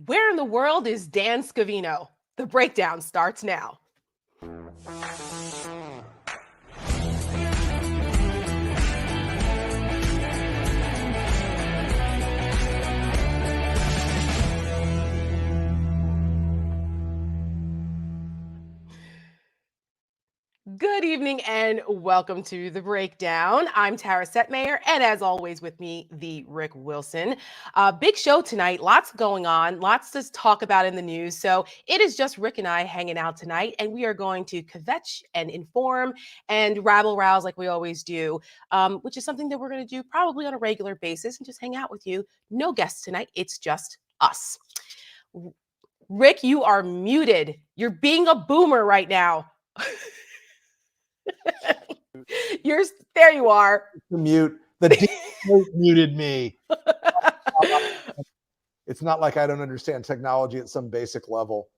Where in the world is Dan Scavino? The breakdown starts now. Good evening and welcome to The Breakdown. I'm Tara Setmayer, and as always with me, the Rick Wilson. Big show tonight, lots going on, lots to talk about in the news. So it is just Rick and I hanging out tonight, and we are going to kvetch and inform and rabble-rouse like we always do, which is something that we're going to do probably on a regular basis and just hang out with you. No guests tonight, it's just us. Rick, you are muted. You're being a boomer right now. There you are. The mute. The muted me. It's not like I don't understand technology at some basic level.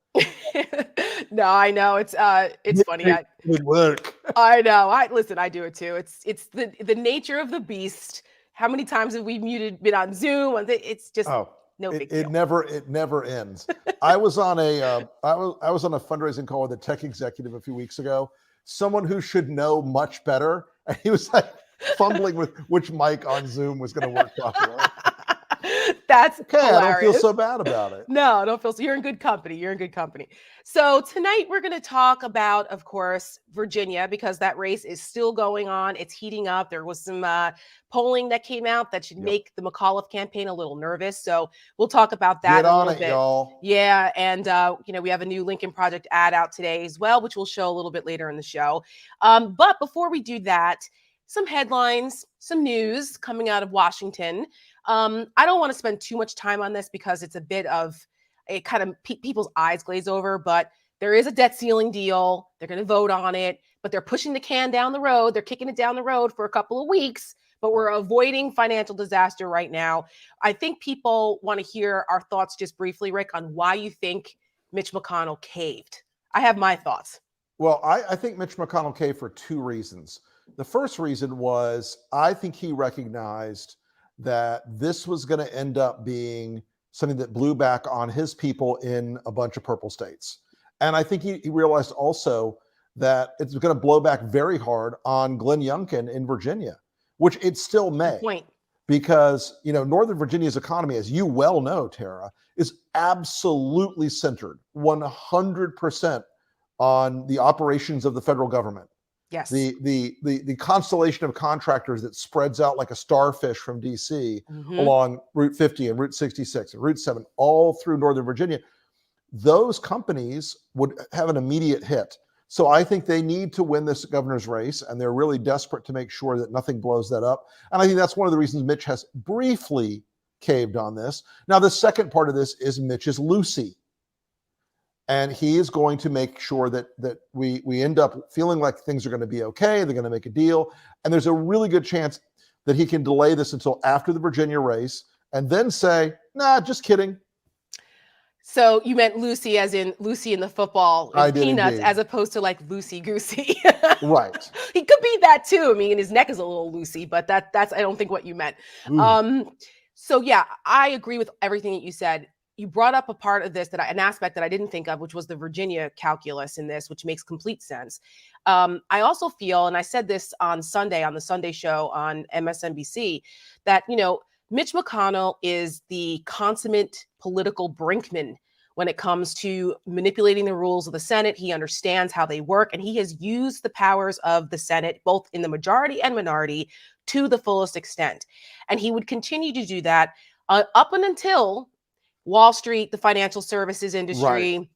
No, I know it's funny. It would work. I know. I do it too. It's the nature of the beast. How many times have we been on Zoom? It's just no big deal. It never ends. I was on a fundraising call with a tech executive a few weeks ago. Someone who should know much better. And he was like fumbling with which mic on Zoom was going to work properly. That's okay. Hilarious. I don't feel so bad about it. No, don't feel so. You're in good company. So tonight we're going to talk about, of course, Virginia, because that race is still going on. It's heating up. There was some polling that came out that should make the McConnell campaign a little nervous. So we'll talk about that a little bit. Y'all. Yeah, and we have a new Lincoln Project ad out today as well, which we'll show a little bit later in the show. But before we do that, some headlines, some news coming out of Washington. I don't want to spend too much time on this because it's a bit of a kind of people's eyes glaze over, but there is a debt ceiling deal. They're going to vote on it, but they're pushing the can down the road. They're kicking it down the road for a couple of weeks, but we're avoiding financial disaster right now. I think people want to hear our thoughts just briefly, Rick, on why you think Mitch McConnell caved. I have my thoughts. Well, I think Mitch McConnell caved for two reasons. The first reason was I think he recognized that this was going to end up being something that blew back on his people in a bunch of purple states. And I think he realized also that it's going to blow back very hard on Glenn Youngkin in Virginia, which it still may. Good point. Because, Northern Virginia's economy, as you well know, Tara, is absolutely centered 100% on the operations of the federal government. Yes. The constellation of contractors that spreads out like a starfish from DC along Route 50 and Route 66 and Route 7 all through Northern Virginia, those companies would have an immediate hit. So I think they need to win this governor's race, and they're really desperate to make sure that nothing blows that up. And I think that's one of the reasons Mitch has briefly caved on this. Now, the second part of this is Mitch's Lucy. And he is going to make sure that we end up feeling like things are going to be okay. They're going to make a deal. And there's a really good chance that he can delay this until after the Virginia race and then say, nah, just kidding. So you meant Lucy as in Lucy in the football in Peanuts, indeed. As opposed to like Loosey Goosey. Right. He could be that too. I mean, his neck is a little loosey, but that's I don't think what you meant. So yeah, I agree with everything that you said. You brought up a part of this an aspect that I didn't think of, which was the Virginia calculus in this, which makes complete sense. I also feel, and I said this on Sunday, on the Sunday show on MSNBC, that, Mitch McConnell is the consummate political brinkman when it comes to manipulating the rules of the Senate. He understands how they work, and he has used the powers of the Senate, both in the majority and minority, to the fullest extent. And he would continue to do that up and until Wall Street, the financial services industry,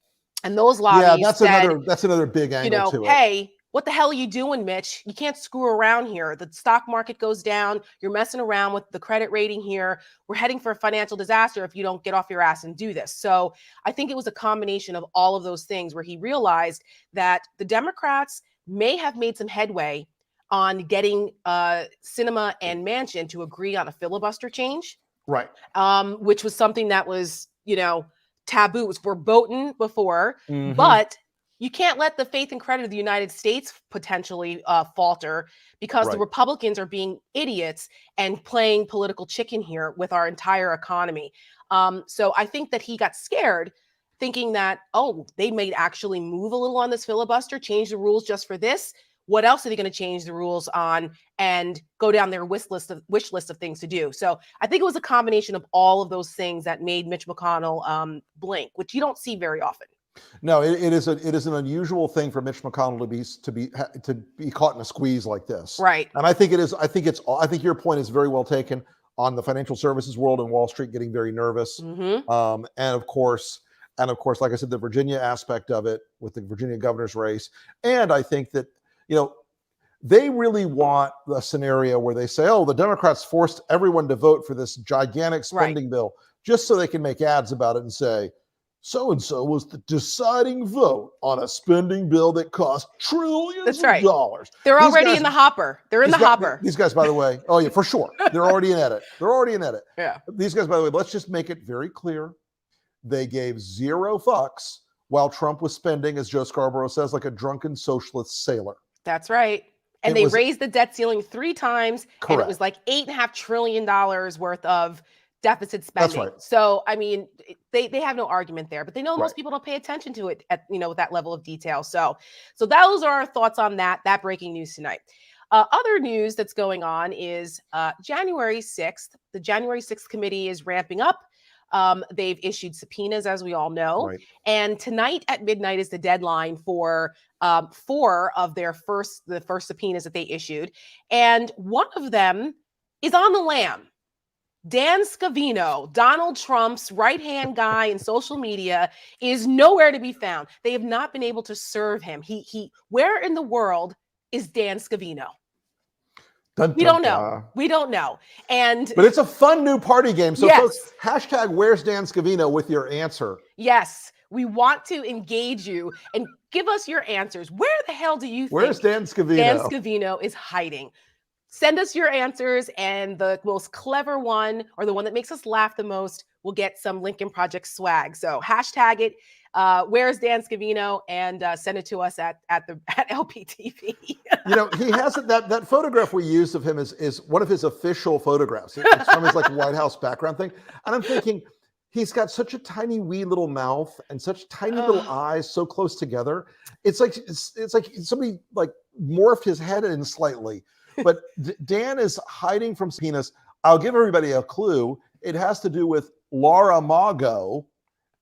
and those lobbies. Yeah, that's another big angle to it. Hey, what the hell are you doing, Mitch? You can't screw around here. The stock market goes down. You're messing around with the credit rating here. We're heading for a financial disaster if you don't get off your ass and do this. So I think it was a combination of all of those things where he realized that the Democrats may have made some headway on getting Sinema and Manchin to agree on a filibuster change. Right. Which was something that was, taboo. It was verboten before, but, you can't let the faith and credit of the United States potentially falter because the Right. Republicans are being idiots and playing political chicken here with our entire economy. So I think that he got scared thinking that, oh, they may actually move a little on this filibuster, change the rules just for this. What else are they going to change the rules on and go down their wish list of things to do? So I think it was a combination of all of those things that made Mitch McConnell blink, which you don't see very often. No, it is an unusual thing for Mitch McConnell to be caught in a squeeze like this. Right. And I think it is. I think your point is very well taken on the financial services world and Wall Street getting very nervous. Mm-hmm. And of course, like I said, the Virginia aspect of it with the Virginia governor's race. And I think that, they really want a scenario where they say, oh, the Democrats forced everyone to vote for this gigantic spending bill just so they can make ads about it and say, so-and-so was the deciding vote on a spending bill that cost trillions of dollars. They're already in the hopper. They're in the hopper. These guys, by the way, oh yeah, for sure. They're already in edit. Yeah. These guys, by the way, let's just make it very clear. They gave zero fucks while Trump was spending, as Joe Scarborough says, like a drunken socialist sailor. That's right. And they raised the debt ceiling 3 times. Correct. And it was like $8.5 trillion worth of deficit spending. That's right. So, I mean, they have no argument there, but they know most people don't pay attention to it at, with that level of detail. So those are our thoughts on that breaking news tonight. Other news that's going on is January 6th. The January 6th committee is ramping up. They've issued subpoenas, as we all know. Right. And tonight at midnight is the deadline for 4 of the first subpoenas that they issued. And one of them is on the lam. Dan Scavino, Donald Trump's right-hand guy in social media, is nowhere to be found. They have not been able to serve him. Where in the world is Dan Scavino? We don't know. We don't know. But it's a fun new party game. So folks, hashtag where's Dan Scavino with your answer. Yes. We want to engage you and give us your answers. Where the hell do you think where's Dan Scavino? Dan Scavino is hiding? Send us your answers, and the most clever one or the one that makes us laugh the most will get some Lincoln Project swag. So hashtag it. Where's Dan Scavino? And send it to us at LPTV. He has that photograph we used of him is one of his official photographs. It's from his White House background thing. And I'm thinking, he's got such a tiny, wee little mouth and such tiny little eyes so close together. It's like somebody morphed his head in slightly. But Dan is hiding from subpoenas. I'll give everybody a clue. It has to do with Laura Mago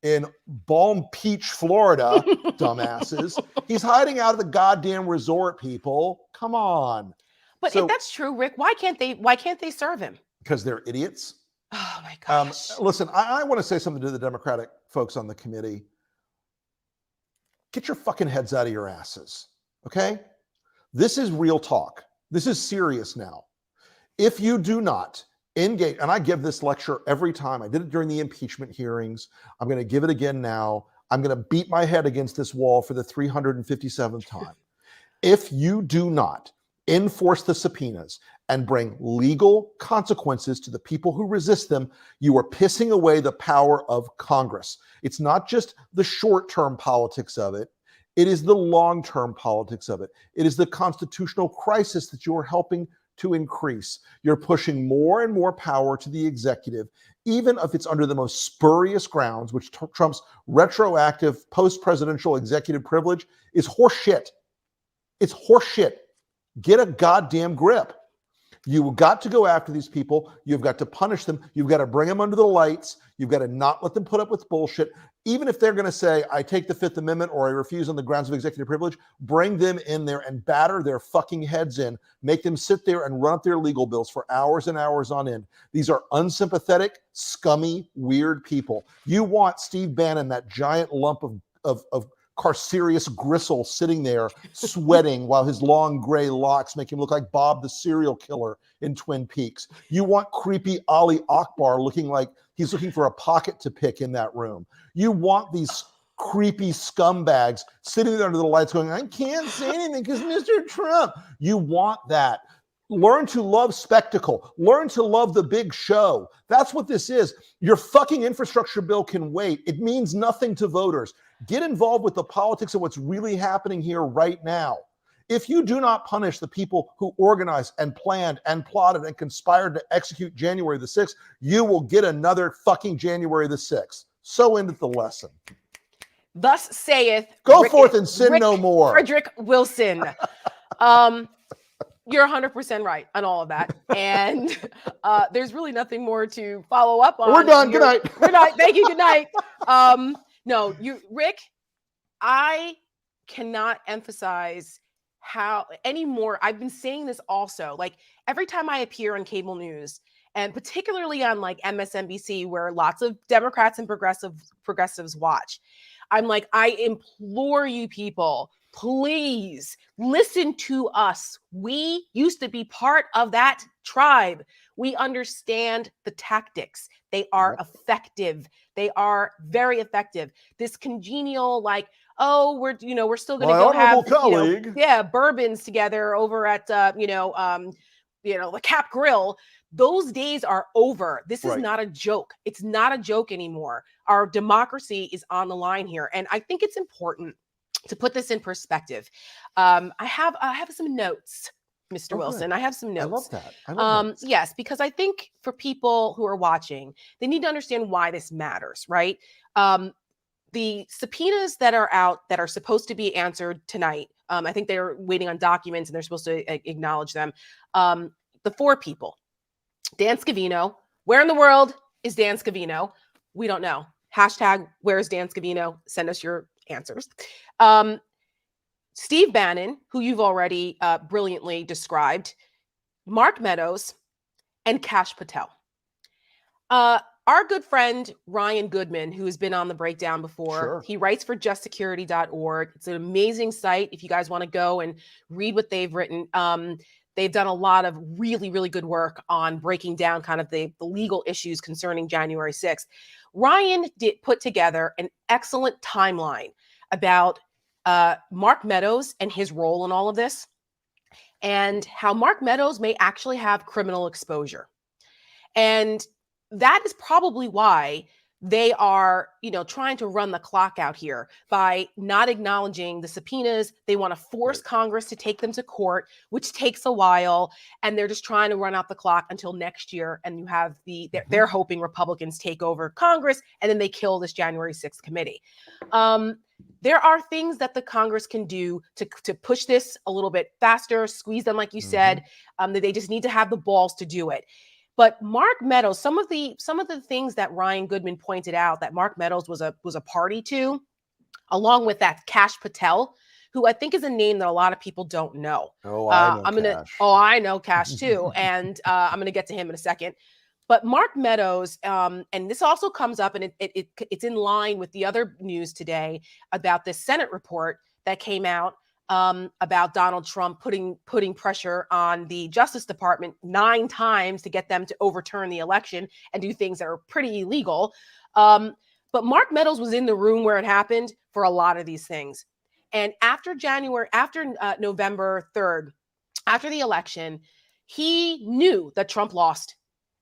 in Palm Beach, Florida, dumbasses. He's hiding out of the goddamn resort, people. Come on. But if that's true, Rick, why can't they serve him? Because they're idiots. Oh my gosh. Listen, I want to say something to the Democratic folks on the committee. Get your fucking heads out of your asses. Okay? This is real talk. This is serious now. If you do not engage, and I give this lecture every time. I did it during the impeachment hearings. I'm going to give it again now. I'm going to beat my head against this wall for the 357th time. If you do not enforce the subpoenas and bring legal consequences to the people who resist them, you are pissing away the power of Congress. It's not just the short-term politics of it. It is the long-term politics of it. It is the constitutional crisis that you are helping to increase. You're pushing more and more power to the executive, even if it's under the most spurious grounds, which Trump's retroactive post-presidential executive privilege is horseshit. It's horseshit. Get a goddamn grip. You've got to go after these people. You've got to punish them. You've got to bring them under the lights. You've got to not let them put up with bullshit. Even if they're going to say, I take the Fifth Amendment or I refuse on the grounds of executive privilege, bring them in there and batter their fucking heads in. Make them sit there and run up their legal bills for hours and hours on end. These are unsympathetic, scummy, weird people. You want Steve Bannon, that giant lump of carcerous gristle sitting there sweating while his long gray locks make him look like Bob the serial killer in Twin Peaks. You want creepy Ali Akbar looking like he's looking for a pocket to pick in that room. You want these creepy scumbags sitting there under the lights going, I can't say anything because Mr. Trump. You want that. Learn to love spectacle. Learn to love the big show. That's what this is. Your fucking infrastructure bill can wait. It means nothing to voters. Get involved with the politics of what's really happening here right now. If you do not punish the people who organized and planned and plotted and conspired to execute January the 6th, you will get another fucking January the 6th. So endeth the lesson. Thus saith Go forth and sin no more. Frederick Wilson. You're 100% right on all of that. And there's really nothing more to follow up on. We're done. Good night. Good night. Thank you. Good night. No, Rick, I cannot emphasize how anymore. I've been saying this also, like every time I appear on cable news, and particularly on like MSNBC, where lots of Democrats and progressives watch, I'm like, I implore you people, please listen to us. We used to be part of that tribe. We understand the tactics. They are effective. They are very effective. This congenial, like, oh, we're still going to go have, bourbons together over at, the Cap Grill. Those days are over. This is not a joke. It's not a joke anymore. Our democracy is on the line here. And I think it's important to put this in perspective. I have some notes, Mr. Wilson. Good. I have some notes. I love that. I love notes. Yes, because I think for people who are watching, they need to understand why this matters, right? The subpoenas that are out that are supposed to be answered tonight, I think they're waiting on documents and they're supposed to acknowledge them. The 4 people, Dan Scavino. Where in the world is Dan Scavino? We don't know. Hashtag where's Dan Scavino? Send us your answers. Steve Bannon, who you've already brilliantly described, Mark Meadows, and Kash Patel. Our good friend, Ryan Goodman, who has been on the breakdown before, he writes for justsecurity.org. It's an amazing site. If you guys want to go and read what they've written, they've done a lot of really, really good work on breaking down kind of the legal issues concerning January 6th. Ryan did put together an excellent timeline about Mark Meadows and his role in all of this, and how Mark Meadows may actually have criminal exposure. And that is probably why they are, trying to run the clock out here by not acknowledging the subpoenas. They want to force Congress to take them to court, which takes a while. And they're just trying to run out the clock until next year. And you have they're hoping Republicans take over Congress and then they kill this January 6th committee. There are things that the Congress can do to push this a little bit faster, squeeze them, like you said, that they just need to have the balls to do it. But Mark Meadows, some of the things that Ryan Goodman pointed out that Mark Meadows was a party to, along with that Kash Patel, who I think is a name that a lot of people don't know. Oh, I know Kash. I know Kash too, and I'm gonna get to him in a second. But Mark Meadows, and this also comes up, and it's in line with the other news today about this Senate report that came out about Donald Trump putting pressure on the Justice Department 9 times to get them to overturn the election and do things that are pretty illegal. But Mark Meadows was in the room where it happened for a lot of these things. And after November 3rd, after the election, he knew that Trump lost.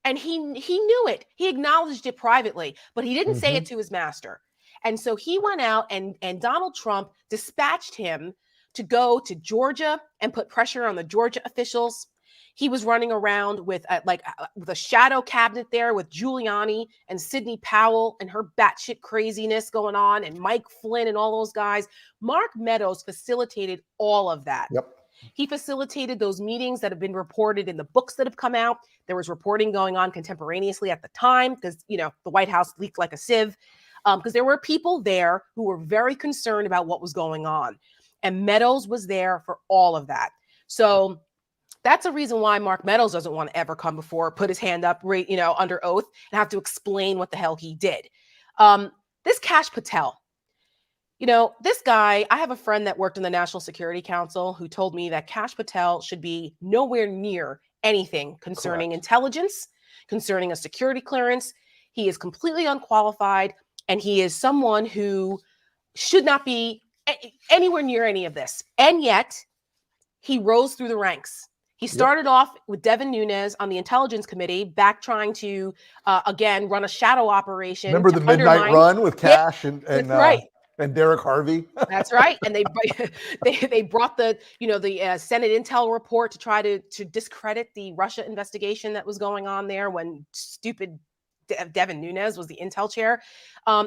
And he knew it. He acknowledged it privately, but he didn't say it to his master. And so he went out and Donald Trump dispatched him to go to Georgia and put pressure on the Georgia officials. He was running around with a shadow cabinet there with Giuliani and Sidney Powell and her batshit craziness going on, and Mike Flynn and all those guys. Mark Meadows facilitated all of that. Yep. He facilitated those meetings that have been reported in the books that have come out. There was reporting going on contemporaneously at the time because, the White House leaked like a sieve, because there were people there who were very concerned about what was going on. And Meadows was there for all of that. So that's a reason why Mark Meadows doesn't want to ever come before, put his hand up, under oath and have to explain what the hell he did. This Kash Patel, this guy, I have a friend that worked in the National Security Council who told me that Kash Patel should be nowhere near anything concerning intelligence, concerning a security clearance. He is completely unqualified, and he is someone who should not be anywhere near any of this. And yet he rose through the ranks. He started off with Devin Nunes on the Intelligence Committee, back trying to, again, run a shadow operation. Remember the Midnight Run with Cash and Derek Harvey? That's right. And they brought the Senate Intel report to try to discredit the Russia investigation that was going on there when stupid Devin Nunes was the Intel chair.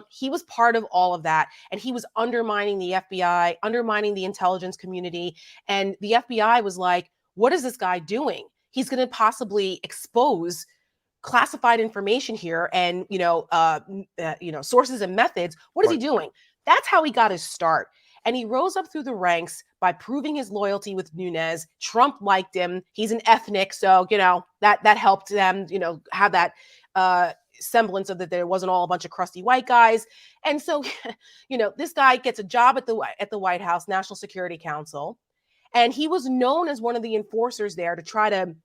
He was part of all of that, and he was undermining the FBI, undermining the intelligence community. And the FBI was like, what is this guy doing? He's going to possibly expose classified information here and, sources and methods. What is he doing? That's how he got his start. And he rose up through the ranks by proving his loyalty with Nunes. Trump liked him. He's an ethnic. So, that helped them, have that semblance of that there wasn't all a bunch of crusty white guys. And so, this guy gets a job at the White House, National Security Council. And he was known as one of the enforcers there to try to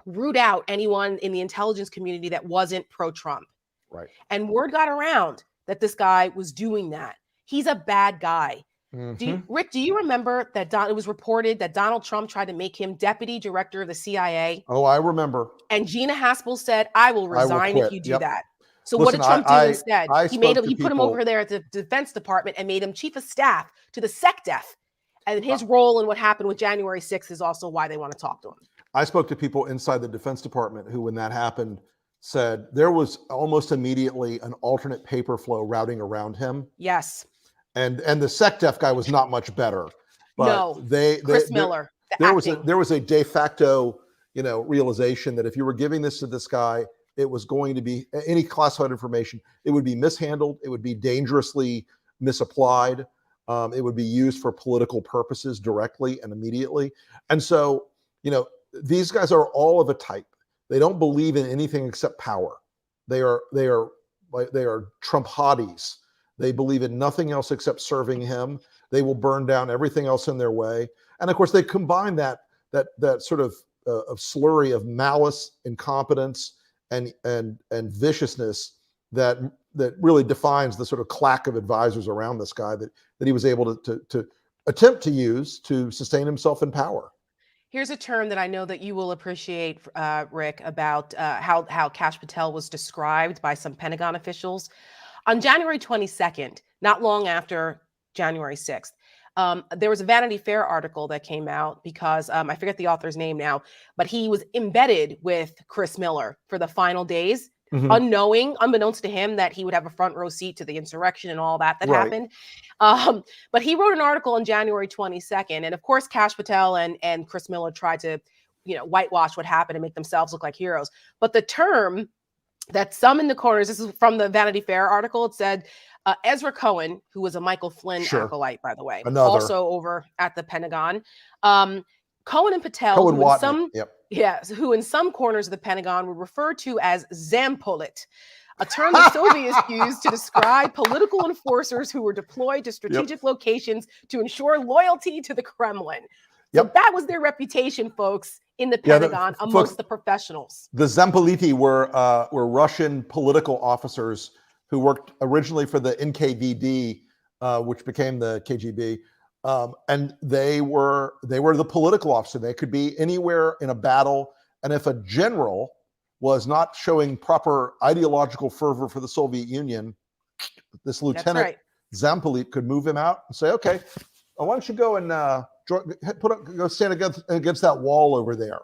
root out anyone in the intelligence community that wasn't pro-Trump. Right. And word got around that this guy was doing that. He's a bad guy. Rick, do you remember that it was reported that Donald Trump tried to make him deputy director of the CIA? Oh, I remember. And Gina Haspel said, I will resign if you do that. So Listen, what did Trump do instead? He put him people over there at the Defense Department and made him chief of staff to the SecDef. And his role in what happened with January 6th is also why they want to talk to him. I spoke to people inside the Defense Department who, when that happened, said there was almost immediately an alternate paper flow routing around him. Yes. And the SecDef guy was not much better. But Chris Miller. There was a de facto, realization that if you were giving this to this guy, it was going to be any classified information. It would be mishandled. It would be dangerously misapplied. It would be used for political purposes directly and immediately. And so, these guys are all of a type. They don't believe in anything except power. They are Trump hotties. They believe in nothing else except serving him. They will burn down everything else in their way. And of course, they combine that sort of slurry of malice, incompetence, and viciousness that really defines the sort of claque of advisors around this guy that he was able to attempt to use to sustain himself in power. Here's a term that I know that you will appreciate, Rick, about how Kash Patel was described by some Pentagon officials. On January 22nd, not long after January 6th, there was a Vanity Fair article that came out because I forget the author's name now, but he was embedded with Chris Miller for the final days, unbeknownst to him that he would have a front row seat to the insurrection and all that happened. But he wrote an article on January 22nd. And of course, Kash Patel and Chris Miller tried to, whitewash what happened and make themselves look like heroes. But the term that some in the corners, this is from the Vanity Fair article, it said, Ezra Cohen, who was a Michael Flynn acolyte, by the way, also over at the Pentagon. Cohen and Patel, who in some corners of the Pentagon were referred to as Zampolit, a term the Soviets used to describe political enforcers who were deployed to strategic locations to ensure loyalty to the Kremlin. So that was their reputation, folks, in the Pentagon amongst the professionals. The Zampoliti were Russian political officers who worked originally for the NKVD, which became the KGB, and they were the political officer. They could be anywhere in a battle, and if a general was not showing proper ideological fervor for the Soviet Union, this Lieutenant Zampolit could move him out and say, "Okay, why don't you go and go stand against that wall over there."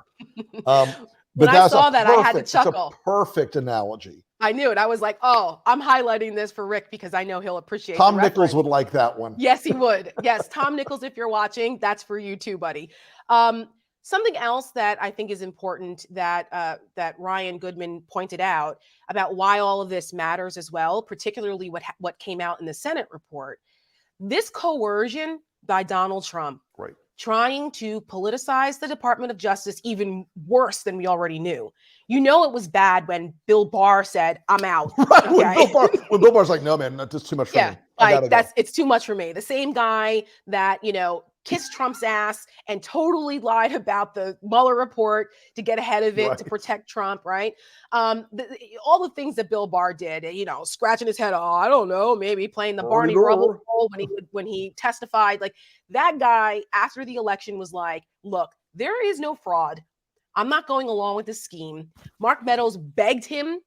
When I saw that, I had to chuckle. It's a perfect analogy. I knew it. I was like, oh, I'm highlighting this for Rick because I know he'll appreciate it. Tom Nichols would like that one. Yes, he would. Yes, Tom Nichols, if you're watching, that's for you too, buddy. Something else that I think is important that Ryan Goodman pointed out about why all of this matters as well, particularly what came out in the Senate report. This coercion by Donald Trump, trying to politicize the Department of Justice even worse than we already knew. It was bad when Bill Barr said, "I'm out." When Bill Barr's like, "No, man, that's just too much for me. It's too much for me." The same guy that kissed Trump's ass and totally lied about the Mueller report to get ahead of it to protect Trump, right? All the things that Bill Barr did, scratching his head, I don't know, maybe playing the Barney Rubble role when he testified. Like that guy after the election was like, look, there is no fraud. I'm not going along with this scheme. Mark Meadows begged him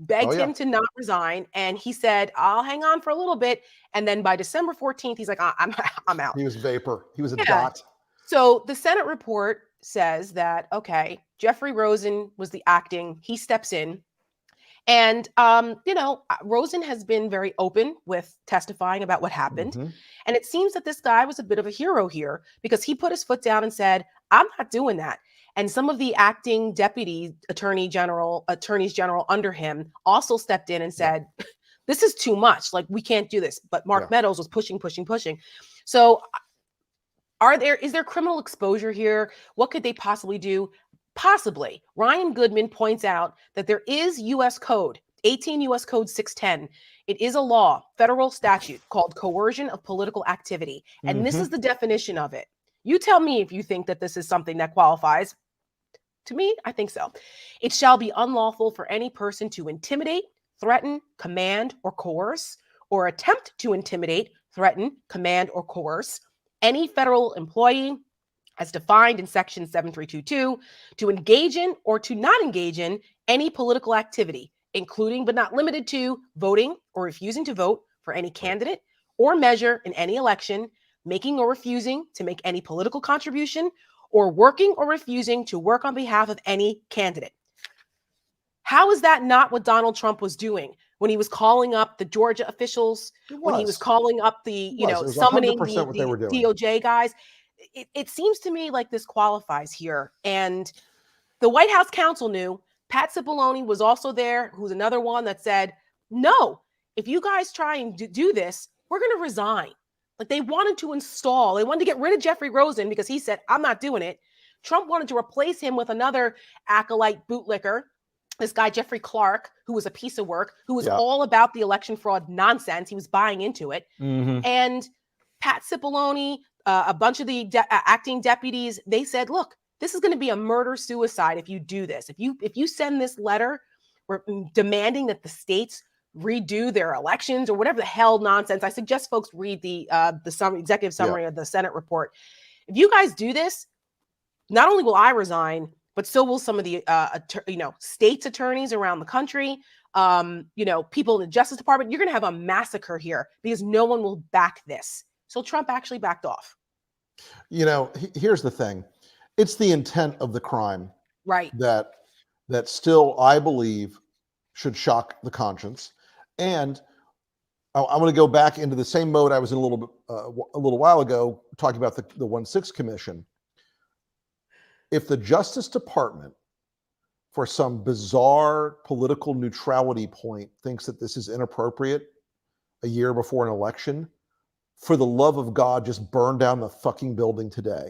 to not resign, and he said, I'll hang on for a little bit. And then by December 14th, he's like, I'm out. He was vapor. He was a dot. So the Senate report says that, okay, Jeffrey Rosen was the acting. He steps in. And, Rosen has been very open with testifying about what happened. Mm-hmm. And it seems that this guy was a bit of a hero here because he put his foot down and said, I'm not doing that. And some of the acting deputy attorneys general under him also stepped in and said, this is too much. Like, we can't do this. But Mark Meadows was pushing. So is there criminal exposure here? What could they possibly do? Possibly. Ryan Goodman points out that there is U.S. Code, 18 U.S. Code 610. It is a law, federal statute called coercion of political activity. And this is the definition of it. You tell me if you think that this is something that qualifies. To me, I think so. It shall be unlawful for any person to intimidate, threaten, command, or coerce, or attempt to intimidate, threaten, command, or coerce any federal employee, as defined in Section 7322, to engage in or to not engage in any political activity, including but not limited to voting or refusing to vote for any candidate or measure in any election, making or refusing to make any political contribution, or working or refusing to work on behalf of any candidate. How is that not what Donald Trump was doing when he was calling up the Georgia officials, when he was calling up the, summoning the DOJ guys? It seems to me like this qualifies here. And the White House counsel knew. Pat Cipollone was also there, who's another one that said, no, if you guys try and do this, we're going to resign. Like, they wanted to get rid of Jeffrey Rosen because he said, I'm not doing it. Trump wanted to replace him with another acolyte bootlicker, this guy, Jeffrey Clark, who was a piece of work, who was all about the election fraud nonsense. He was buying into it. And Pat Cipollone, a bunch of the acting deputies, they said, look, this is going to be a murder-suicide if you do this. If you send this letter demanding that the states redo their elections or whatever the hell nonsense, I suggest folks read the executive summary of the Senate report. If you guys do this, not only will I resign, but so will some of the states attorneys around the country, people in the Justice Department. You're going to have a massacre here because no one will back this. So Trump actually backed off. Here's the thing. It's the intent of the crime, right, that still, I believe, should shock the conscience. And I want to go back into the same mode I was in a little while ago, talking about the 1-6 Commission. If the Justice Department, for some bizarre political neutrality point, thinks that this is inappropriate a year before an election, for the love of God, just burn down the fucking building today.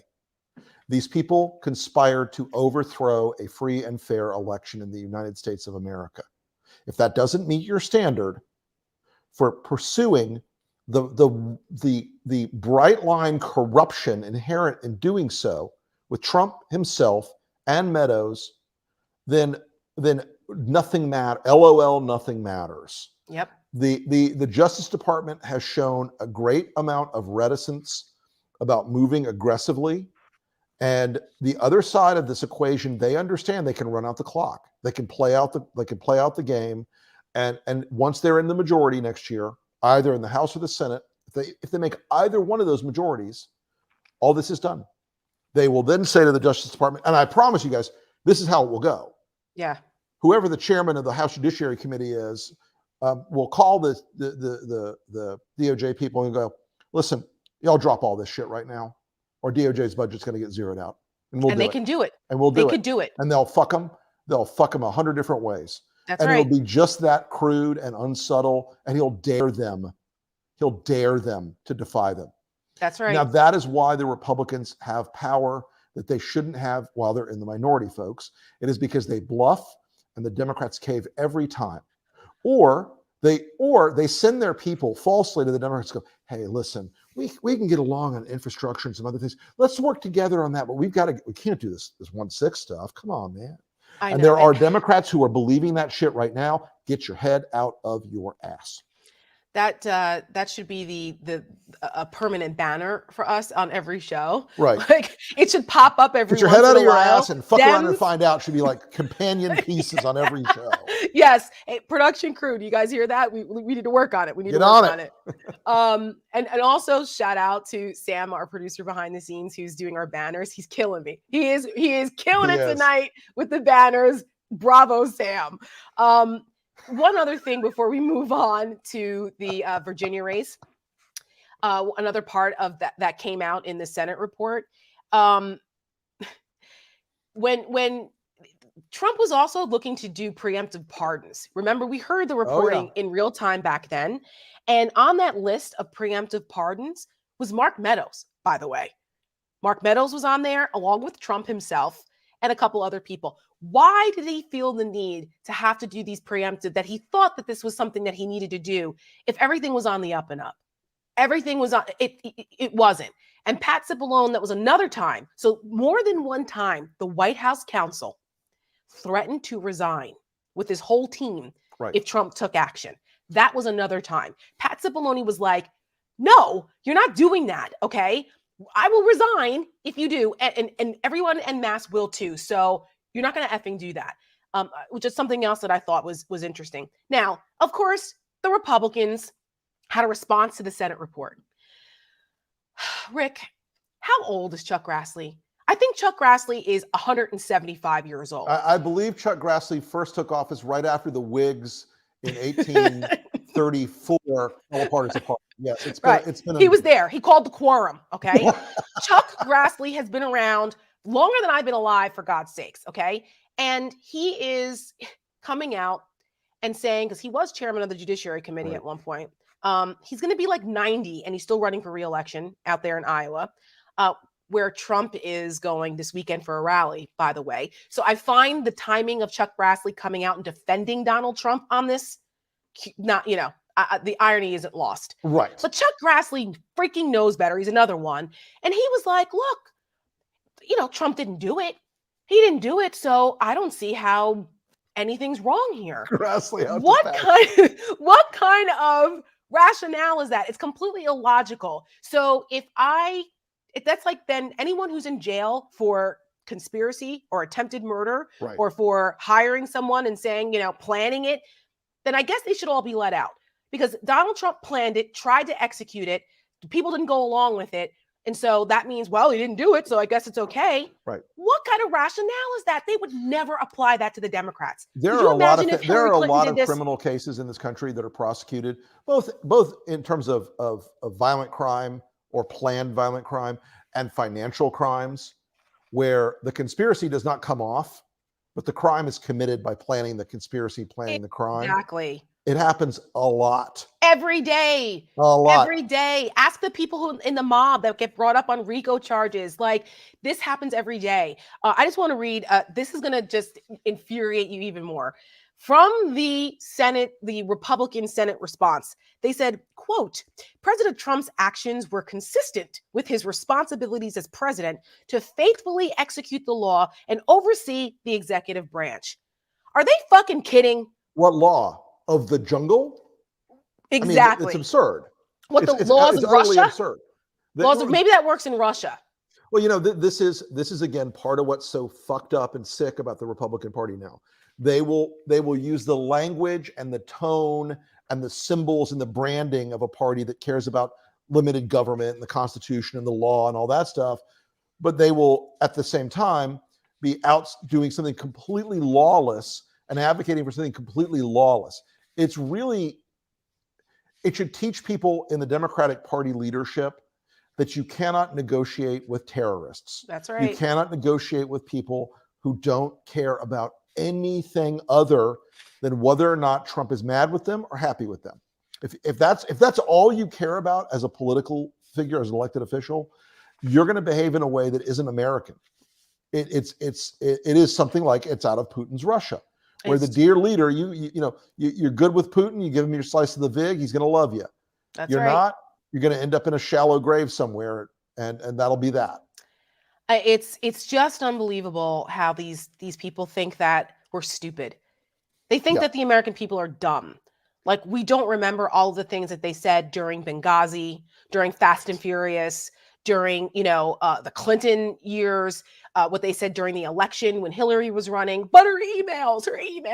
These people conspired to overthrow a free and fair election in the United States of America. If that doesn't meet your standard for pursuing the bright line corruption inherent in doing so with Trump himself and Meadows, then nothing matters. LOL, nothing matters. Yep. The Justice Department has shown a great amount of reticence about moving aggressively. And the other side of this equation, they understand they can run out the clock. They can play out the game. And once they're in the majority next year, either in the House or the Senate, if they make either one of those majorities, all this is done. They will then say to the Justice Department, and I promise you guys, this is how it will go. Yeah. Whoever the chairman of the House Judiciary Committee is, will call the DOJ people and go, listen, y'all drop all this shit right now, or DOJ's budget's going to get zeroed out. And they can do it. And we'll do it. They could do it. And they'll fuck them. They'll fuck them 100 different ways. That's and right. it'll be just that crude and unsubtle, and he'll dare them. He'll dare them to defy them. That's right. Now, that is why the Republicans have power that they shouldn't have while they're in the minority, folks. It is because they bluff and the Democrats cave every time. Or they send their people falsely to the Democrats and go, hey, listen, we can get along on infrastructure and some other things. Let's work together on that, but we can't do this 1-6 stuff. Come on, man. And there are Democrats who are believing that shit right now. Get your head out of your ass. That should be a permanent banner for us on every show. Right. Like it should pop up every Put your once head out in of a your while. ass and fuck around and find out should be like companion pieces on every show. Yes. Hey, production crew, do you guys hear that? We need to work on it. We need Get to work on on it. And also shout out to Sam, our producer behind the scenes, who's doing our banners. He's killing me. He is killing it tonight with the banners. Bravo, Sam. One other thing before we move on to the Virginia race, another part of that came out in the Senate report. When Trump was also looking to do preemptive pardons. Remember, we heard the reporting in real time back then. And on that list of preemptive pardons was Mark Meadows, by the way. Mark Meadows was on there along with Trump himself and a couple other people. Why did he feel the need to have to do these preemptive, that he thought that this was something that he needed to do if everything was on the up and up? Everything was on, it wasn't. And Pat Cipollone, that was another time. So more than one time, the White House counsel threatened to resign with his whole team if Trump took action. That was another time. Pat Cipollone was like, no, you're not doing that, okay? I will resign if you do, and everyone en masse will too. So you're not going to effing do that, which is something else that I thought was interesting. Now, of course, the Republicans had a response to the Senate report. Rick, how old is Chuck Grassley? I think Chuck Grassley is 175 years old. I believe Chuck Grassley first took office right after the Whigs in 1834 fell apart as a party. Yes, it's been. He was there. He called the quorum. Okay, Chuck Grassley has been around longer than I've been alive, for God's sakes. Okay, and he is coming out and saying, because he was chairman of the Judiciary Committee at one point, he's going to be like 90, and he's still running for re-election out there in Iowa, where Trump is going this weekend for a rally, by the way. So I find the timing of Chuck Grassley coming out and defending Donald Trump on this, not, the irony isn't lost. Right. But Chuck Grassley freaking knows better. He's another one. And he was like, look, Trump didn't do it. He didn't do it. So I don't see how anything's wrong here. Grassley, what kind of rationale is that? It's completely illogical. So if that's like, then anyone who's in jail for conspiracy or attempted murder or for hiring someone and saying, planning it, then I guess they should all be let out, because Donald Trump planned it, tried to execute it. People didn't go along with it. And so that means, well, he didn't do it, so I guess it's okay. Right. What kind of rationale is that? They would never apply that to the Democrats. There are a lot of criminal cases in this country that are prosecuted, both in terms of violent crime or planned violent crime and financial crimes, where the conspiracy does not come off, but the crime is committed by planning the conspiracy, planning the crime. Exactly. It happens a lot. Every day. A lot. Every day. Ask the people who in the mob that get brought up on RICO charges. Like, this happens every day. I just want to read, this is going to just infuriate you even more. From the Senate, the Republican Senate response, they said, quote, President Trump's actions were consistent with his responsibilities as president to faithfully execute the law and oversee the executive branch. Are they fucking kidding? What law? Of the jungle? Exactly. I mean, it's absurd. What, the laws of Russia? Absurd. Maybe that works in Russia. Well, this is again part of what's so fucked up and sick about the Republican Party now. They will use the language and the tone and the symbols and the branding of a party that cares about limited government and the Constitution and the law and all that stuff, but they will at the same time be out doing something completely lawless and advocating for something completely lawless. It should teach people in the Democratic Party leadership that you cannot negotiate with terrorists. That's right. You cannot negotiate with people who don't care about anything other than whether or not Trump is mad with them or happy with them. If that's all you care about as a political figure, as an elected official, you're going to behave in a way that isn't American. It is something like it's out of Putin's Russia, where the dear leader, you're good with Putin, you give him your slice of the vig, he's going to love you. That's you're right. not, you're going to end up in a shallow grave somewhere, and that'll be that. It's just unbelievable how these people think that we're stupid. They think that the American people are dumb. Like, we don't remember all of the things that they said during Benghazi, during Fast and Furious, during, the Clinton years, what they said during the election when Hillary was running, but her emails.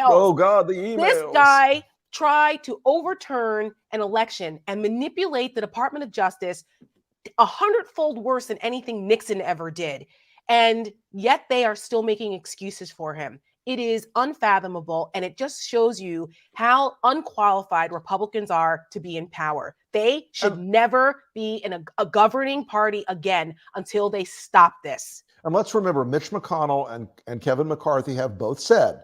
Oh God, the emails. This guy tried to overturn an election and manipulate the Department of Justice 100-fold worse than anything Nixon ever did. And yet they are still making excuses for him. It is unfathomable, and it just shows you how unqualified Republicans are to be in power. They should never be in a governing party again until they stop this. And let's remember, Mitch McConnell and Kevin McCarthy have both said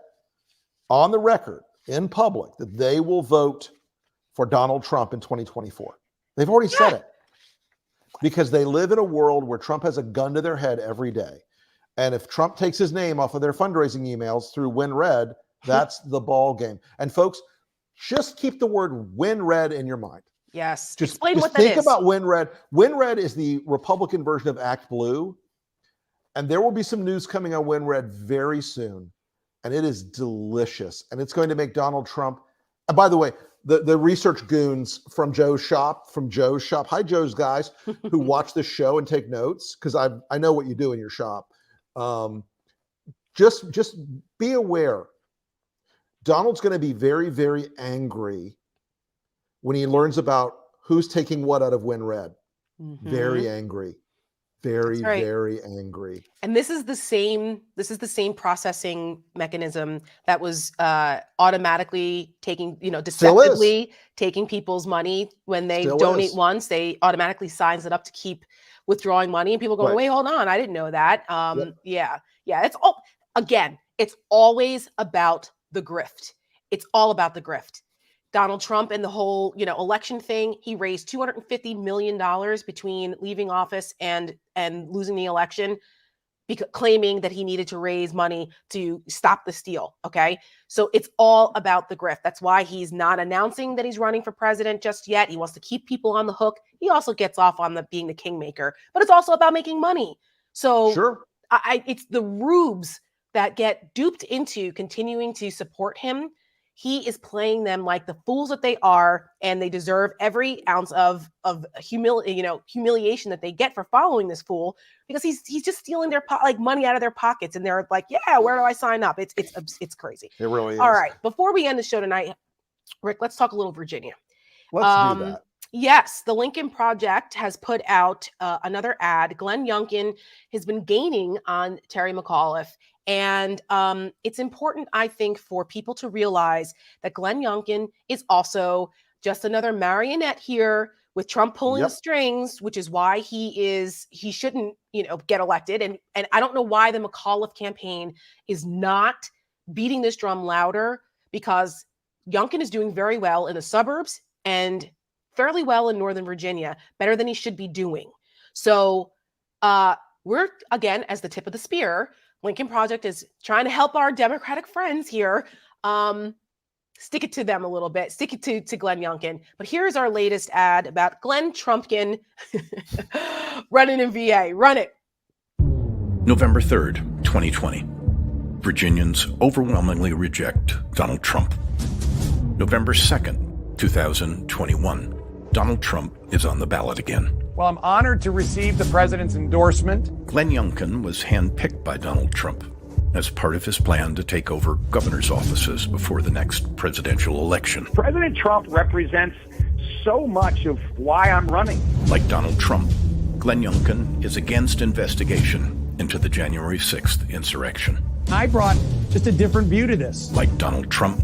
on the record in public that they will vote for Donald Trump in 2024. They've already said it, because they live in a world where Trump has a gun to their head every day. And if Trump takes his name off of their fundraising emails through WinRed, that's the ball game. And folks, just keep the word WinRed in your mind. Yes. Just explain what that is. Think about WinRed. WinRed is the Republican version of Act Blue. And there will be some news coming on WinRed very soon. And it is delicious. And it's going to make Donald Trump. And by the way, the research goons from Joe's shop, hi, Joe's guys, who watch this show and take notes, because I know what you do in your shop. Just be aware. Donald's going to be very, very angry when he learns about who's taking what out of WinRed. Mm-hmm. Very angry. Very, right. Very angry. And this is the same processing mechanism that was automatically taking, deceptively taking people's money when they donate once. They automatically signs it up to keep withdrawing money, and people go, wait, hold on, I didn't know that. Yeah. It's always about the grift. It's all about the grift. Donald Trump and the whole, election thing, he raised $250 million between leaving office and losing the election, claiming that he needed to raise money to stop the steal. Okay. So it's all about the grift. That's why he's not announcing that he's running for president just yet. He wants to keep people on the hook. He also gets off on being the kingmaker, but it's also about making money. So sure. It's the rubes that get duped into continuing to support him. He is playing them like the fools that they are, and they deserve every ounce of humiliation that they get for following this fool, because he's just stealing their money out of their pockets, and they're like, yeah, where do I sign up? It's crazy. It really is. All right, before we end the show tonight, Rick, let's talk a little Virginia. Let's do that. Yes, the Lincoln Project has put out another ad. Glenn Youngkin has been gaining on Terry McAuliffe. And it's important, I think, for people to realize that Glenn Youngkin is also just another marionette here with Trump pulling the strings, which is why he shouldn't, get elected. And I don't know why the McAuliffe campaign is not beating this drum louder, because Youngkin is doing very well in the suburbs and fairly well in Northern Virginia, better than he should be doing. So we're, again, as the tip of the spear, Lincoln Project is trying to help our Democratic friends here. Stick it to them a little bit. Stick it to Glenn Youngkin. But here's our latest ad about Glenn Trumpkin running in VA. Run it. November 3rd, 2020. Virginians overwhelmingly reject Donald Trump. November 2nd, 2021. Donald Trump is on the ballot again. Well, I'm honored to receive the president's endorsement. Glenn Youngkin was handpicked by Donald Trump as part of his plan to take over governor's offices before the next presidential election. President Trump represents so much of why I'm running. Like Donald Trump, Glenn Youngkin is against investigation into the January 6th insurrection. I brought just a different view to this. Like Donald Trump,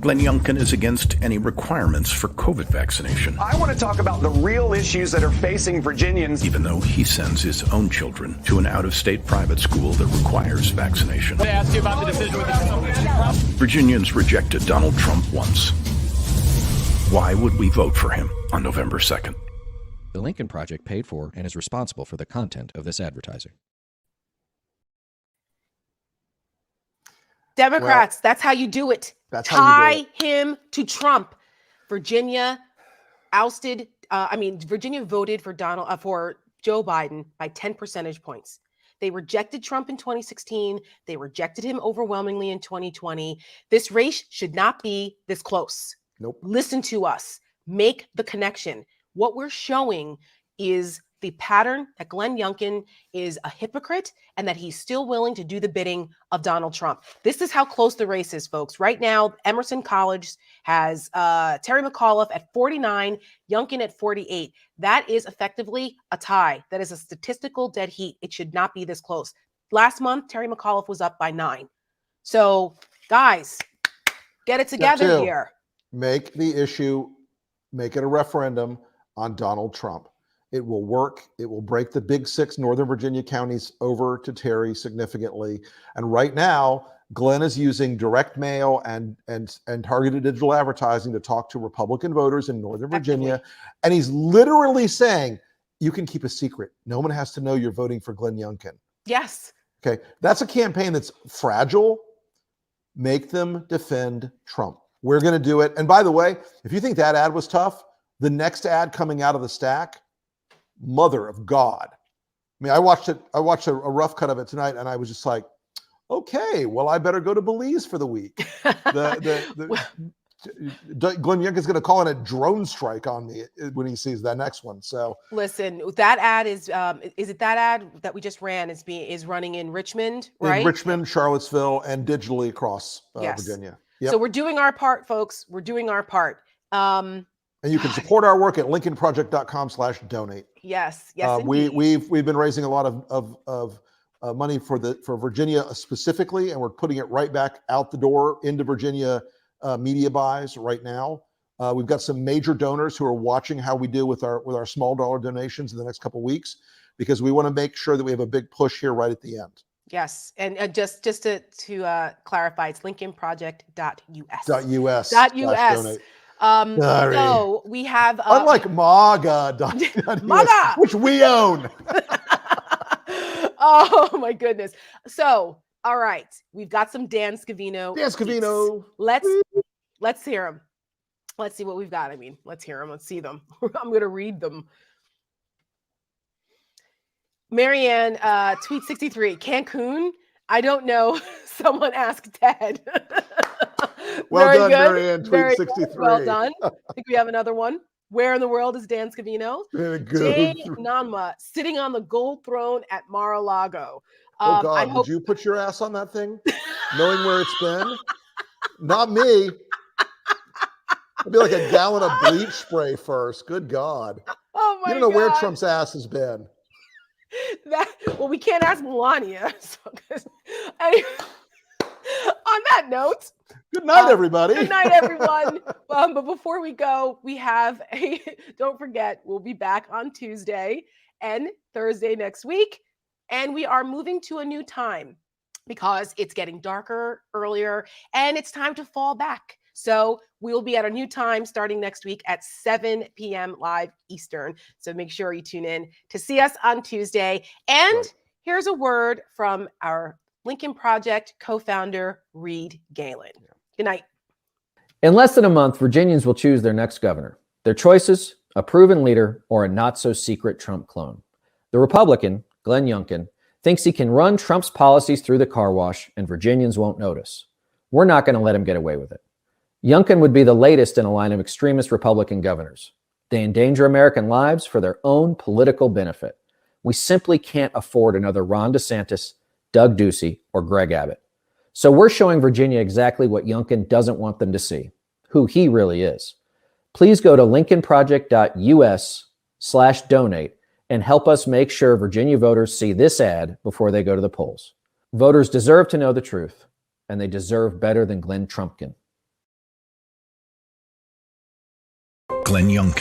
Glenn Youngkin is against any requirements for COVID vaccination. I want to talk about the real issues that are facing Virginians. Even though he sends his own children to an out-of-state private school that requires vaccination. They asked you about the decision with Virginians rejected Donald Trump once. Why would we vote for him on November 2nd? The Lincoln Project paid for and is responsible for the content of this advertising. Democrats, that's how you do it. Tie him to Trump. Virginia Virginia voted for for Joe Biden by 10 percentage points. They rejected Trump in 2016. They rejected him overwhelmingly in 2020. This race should not be this close. Nope. Listen to us. Make the connection. What we're showing is the pattern that Glenn Youngkin is a hypocrite and that he's still willing to do the bidding of Donald Trump. This is how close the race is, folks. Right now, Emerson College has Terry McAuliffe at 49, Youngkin at 48. That is effectively a tie. That is a statistical dead heat. It should not be this close. Last month, Terry McAuliffe was up by 9. So, guys, get it together here. Make the issue, make it a referendum on Donald Trump. It will work. It will break the big 6 Northern Virginia counties over to Terry significantly. And right now, Glenn is using direct mail and targeted digital advertising to talk to Republican voters in Northern Virginia. And he's literally saying, you can keep a secret. No one has to know you're voting for Glenn Youngkin. Yes. Okay. That's a campaign that's fragile. Make them defend Trump. We're going to do it. And by the way, if you think that ad was tough, the next ad coming out of the stack, mother of God. I mean, I watched a rough cut of it tonight, and I was just like, okay, well, I better go to Belize for the week. Glenn Youngkin's going to call in a drone strike on me when he sees that next one. So listen, that ad is it that ad that we just ran is running in Richmond, right? In Richmond, Charlottesville, and digitally across Virginia. Yep. So we're doing our part, folks. We're doing our part. And you can support our work at lincolnproject.com/donate. Yes. We've been raising a lot of money for Virginia specifically, and we're putting it right back out the door into Virginia media buys right now. We've got some major donors who are watching how we do with our small dollar donations in the next couple of weeks, because we want to make sure that we have a big push here right at the end. Yes, and just to clarify, it's lincolnproject.us. .us. So we have unlike MAGA, MAGA, which we own. Oh my goodness. So all right, we've got some Dan Scavino. Let's hear them. Let's see what we've got. I mean, let's hear them. Let's see them. I'm going to read them. Marianne, tweet 63, Cancun. I don't know. Someone asked Ted. Well Very done, good. Marianne, tweet Very 63. Good. Well done. I think we have another one. Where in the world is Dan Scavino? Jay Nanma, sitting on the gold throne at Mar-a-Lago. Oh God, did you put your ass on that thing? Knowing where it's been? Not me. It'd be like a gallon of bleach spray first. Good God. Oh my God. You don't know where Trump's ass has been. Well, we can't ask Melania. Anyway, on that note, good night, everybody. Good night, everyone. But before we go, we have don't forget, we'll be back on Tuesday and Thursday next week. And we are moving to a new time because it's getting darker earlier and it's time to fall back. So we'll be at a new time starting next week at 7 p.m. live Eastern. So make sure you tune in to see us on Tuesday. And here's a word from our Lincoln Project co-founder, Reed Galen. Good night. In less than a month, Virginians will choose their next governor. Their choices, a proven leader or a not-so-secret Trump clone. The Republican, Glenn Youngkin, thinks he can run Trump's policies through the car wash and Virginians won't notice. We're not going to let him get away with it. Youngkin would be the latest in a line of extremist Republican governors. They endanger American lives for their own political benefit. We simply can't afford another Ron DeSantis, Doug Ducey, or Greg Abbott. So we're showing Virginia exactly what Youngkin doesn't want them to see, who he really is. Please go to lincolnproject.us/donate and help us make sure Virginia voters see this ad before they go to the polls. Voters deserve to know the truth, and they deserve better than Glenn Trumpkin. Glenn Youngkin.